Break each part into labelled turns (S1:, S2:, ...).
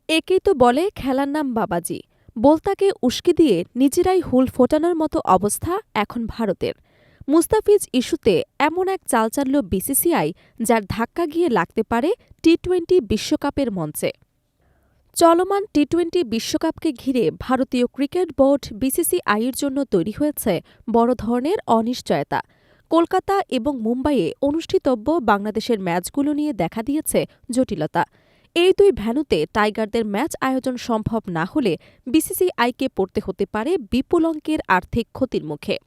S1: একেই তো বলে খেলার নাম বাবাজি। বোলতাকে উস্কে দিয়ে নিজেরাই হুল ফোটানোর মতো অবস্থা এখন ভারতের। মুস্তাফিজ ইস্যুতে এমন এক চাল চালল বিসিসিআই, যার ধাক্কা গিয়ে লাগতে পারে টি-২০ বিশ্বকাপের মঞ্চে। চলমান টি-২০ বিশ্বকাপকে ঘিরে ভারতীয় ক্রিকেট বোর্ড বিসিসিআইয়ের জন্য তৈরি হয়েছে বড় ধরনের অনিশ্চয়তা। কলকাতা এবং মুম্বাইয়ে অনুষ্ঠিতব্য বাংলাদেশের ম্যাচগুলো নিয়ে দেখা দিয়েছে জটিলতা। এই দুই ভেন্যুতে টাইগারদের ম্যাচ আয়োজন সম্ভব না হলে বিসিসিআইকে পড়তে হতে পারে বিপুল অঙ্কের আর্থিক ক্ষতির মুখে।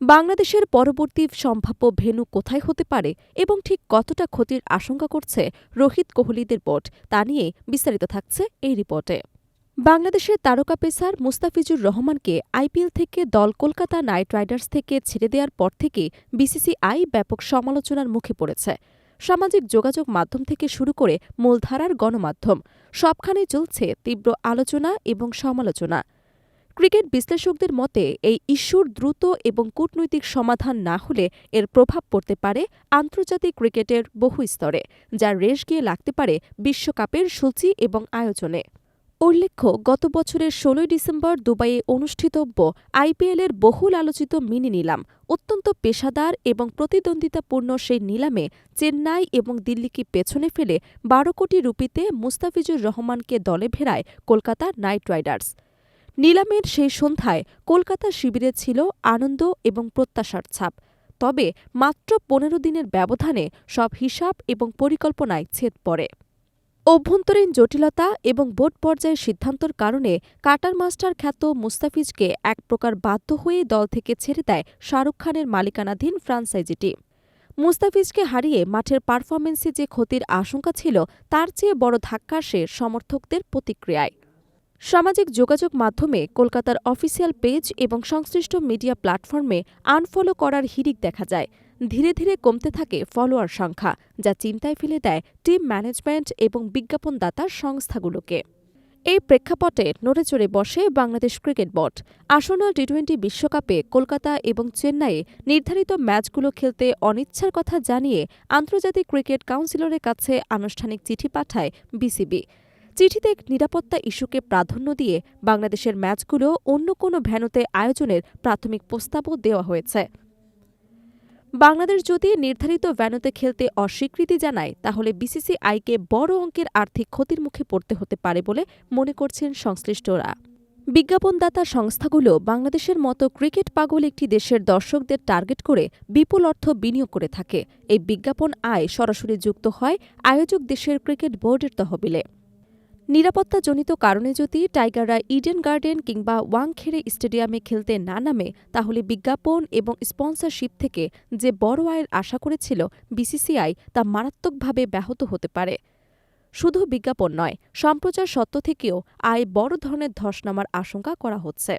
S1: বাংলাদেশের পরবর্তী সম্ভাব্য ভেন্যু কোথায় হতে পারে এবং ঠিক কতটা ক্ষতির আশঙ্কা করছে রোহিত কোহলিদের বোর্ড, তা নিয়ে বিস্তারিত থাকছে এই রিপোর্টে। বাংলাদেশের তারকা পেসার মুস্তাফিজুর রহমানকে আইপিএল থেকে দল কলকাতা নাইট রাইডার্স থেকে ছেড়ে দেওয়ার পর থেকে বিসিসিআই ব্যাপক সমালোচনার মুখে পড়েছে। সামাজিক যোগাযোগ মাধ্যম থেকে শুরু করে মূলধারার গণমাধ্যম সবখানেই চলছে তীব্র আলোচনা এবং সমালোচনা। ক্রিকেট বিশ্লেষকদের মতে এই ইস্যুর দ্রুত এবং কূটনৈতিক সমাধান না হলে এর প্রভাব পড়তে পারে আন্তর্জাতিক ক্রিকেটের বহু স্তরে, যার রেশ গিয়ে লাগতে পারে বিশ্বকাপের সূচি এবং আয়োজনে। উল্লেখ্য, গত বছরের ১৬ ডিসেম্বর দুবাইয়ে অনুষ্ঠিতব্য আইপিএলের বহুল আলোচিত মিনি নিলাম, অত্যন্ত পেশাদার এবং প্রতিদ্বন্দ্বিতাপূর্ণ সেই নিলামে চেন্নাই এবং দিল্লিকে পেছনে ফেলে ১২ কোটি রুপিতে মুস্তাফিজুর রহমানকে দলে ভেড়ায় কলকাতা নাইট রাইডার্স। নিলামের সেই সন্ধ্যায় কলকাতা শিবিরে ছিল আনন্দ এবং প্রত্যাশার ছাপ। তবে মাত্র ১৫ দিনের ব্যবধানে সব হিসাব এবং পরিকল্পনায় ছেদ পড়ে। অভ্যন্তরীণ জটিলতা এবং বোর্ড পর্যায়ের সিদ্ধান্তর কারণে কাটার মাস্টার খ্যাত মুস্তাফিজকে এক প্রকার বাধ্য হয়েই দল থেকে ছেড়ে দেয় শাহরুখ খানের মালিকানাধীন ফ্রাঞ্চাইজিটি। মুস্তাফিজকে হারিয়ে মাঠের পারফরমেন্সে যে ক্ষতির আশঙ্কা ছিল, তার চেয়ে বড় ধাক্কা আসে সমর্থকদের প্রতিক্রিয়ায়। সামাজিক যোগাযোগ মাধ্যমে কলকাতার অফিসিয়াল পেজ এবং সংশ্লিষ্ট মিডিয়া প্ল্যাটফর্মে আনফলো করার হিড়িক দেখা যায়। ধীরে ধীরে কমতে থাকে ফলোয়ার সংখ্যা, যা চিন্তায় ফেলে দেয় টিম ম্যানেজমেন্ট এবং বিজ্ঞাপনদাতা সংস্থাগুলোকে। এই প্রেক্ষাপটে নড়েচড়ে বসে বাংলাদেশ ক্রিকেট বোর্ড। আসন্ন টি-২০ বিশ্বকাপে কলকাতা এবং চেন্নাইয়ে নির্ধারিত ম্যাচগুলো খেলতে অনিচ্ছার কথা জানিয়ে আন্তর্জাতিক ক্রিকেট কাউন্সিলরের কাছে আনুষ্ঠানিক চিঠি পাঠায় বিসিবি। চিঠিতে নিরাপত্তা ইস্যুকে প্রাধান্য দিয়ে বাংলাদেশের ম্যাচগুলো অন্য কোনো ভেন্যুতে আয়োজনের প্রাথমিক প্রস্তাবও দেওয়া হয়েছে। বাংলাদেশ যদি নির্ধারিত ভেন্যুতে খেলতে অস্বীকৃতি জানায়, তাহলে বিসিসিআইকে বড় অঙ্কের আর্থিক ক্ষতির মুখে পড়তে হতে পারে বলে মনে করছেন সংশ্লিষ্টরা। বিজ্ঞাপনদাতা সংস্থাগুলো বাংলাদেশের মতো ক্রিকেট পাগল একটি দেশের দর্শকদের টার্গেট করে বিপুল অর্থ বিনিয়োগ করে থাকে। এই বিজ্ঞাপন আয় সরাসরি যুক্ত হয় আয়োজক দেশের ক্রিকেট বোর্ডের তহবিলে। নিরাপত্তাজনিত কারণে যদি টাইগাররা ইডেন গার্ডেন কিংবা ওয়াংখেড়ে স্টেডিয়ামে খেলতে না নামে, তাহলে বিজ্ঞাপন এবং স্পন্সরশিপ থেকে যে বড় আয়ের আশা করেছিল বিসিসিআই, তা মারাত্মকভাবে ব্যাহত হতে পারে। শুধু বিজ্ঞাপন নয়, সম্প্রচার সত্ত্ব থেকেও আয় বড় ধরনের ধস নামার আশঙ্কা করা হচ্ছে।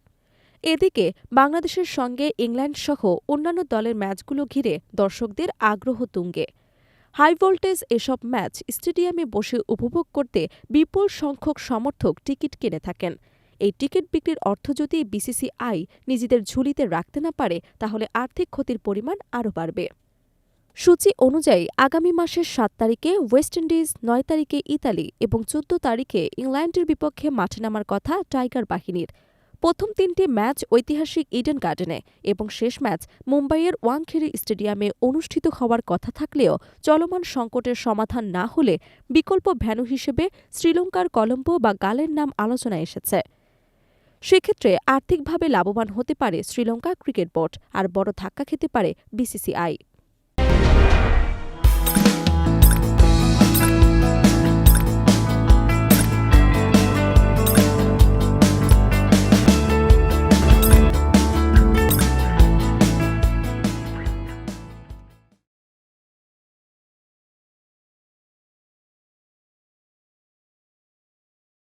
S1: এদিকে বাংলাদেশের সঙ্গে ইংল্যান্ডসহ অন্যান্য দলের ম্যাচগুলো ঘিরে দর্শকদের আগ্রহ তুঙ্গে। হাই ভোল্টেজ এসব ম্যাচ স্টেডিয়ামে বসে উপভোগ করতে বিপুল সংখ্যক সমর্থক টিকিট কিনে থাকেন। এই টিকিট বিক্রির অর্থ যদি বিসিসিআই নিজেদের ঝুলিতে রাখতে না পারে, তাহলে আর্থিক ক্ষতির পরিমাণ আরও বাড়বে। সূচি অনুযায়ী আগামী মাসের ৭ তারিখে ওয়েস্ট ইন্ডিজ, ৯ তারিখে ইতালি এবং ১৪ তারিখে ইংল্যান্ডের বিপক্ষে মাঠে নামার কথা টাইগার বাহিনীর। প্রথম ৩টি ম্যাচ ঐতিহাসিক ইডেন গার্ডেনে এবং শেষ ম্যাচ মুম্বাইয়ের ওয়াংখেড়ে স্টেডিয়ামে অনুষ্ঠিত হওয়ার কথা থাকলেও চলমান সংকটের সমাধান না হলে বিকল্প ভেন্যু হিসেবে শ্রীলঙ্কার কলম্বো বা গালের নাম আলোচনায় এসেছে। সেক্ষেত্রে আর্থিকভাবে লাভবান হতে পারে শ্রীলঙ্কা ক্রিকেট বোর্ড, আর বড় ধাক্কা খেতে পারে বিসিসিআই।